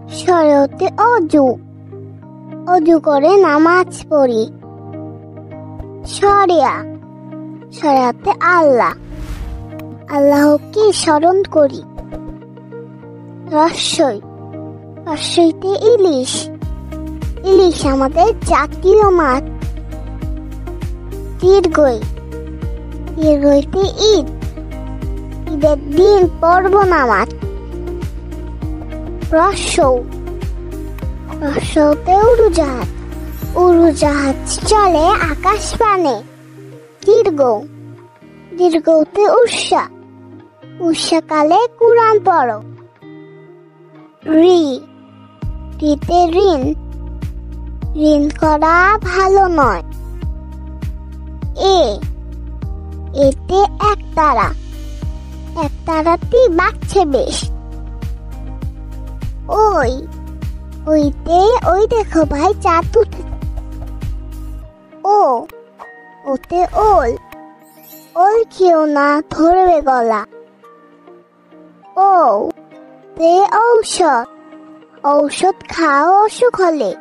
সরেতে অজু, অজু করে নামাজ পড়ি। সরিয়াতে আল্লাহ, আল্লাহকে স্মরণ করি। রস্যইতে ইলিশ, ইলিশ আমাদের জাতীয় মাছ। দীর্ঘইতে ঈদ, ঈদের দিন পড়ব নামাজ। রস্যতে উড়োজাহাজ চলে আকাশ পানে। দীর্ঘতে উষাকালে কুরআন পড়ো। ঋতে ঋণ করা ভালো নয়। এতে একতারাটি বাঁচছে বেশ। ওই দেখো ভাই চাঁদ উঠে। ওতে ওল খেও না, ধরবে গলা। তে ঔষধ খাও অসুখ হলে।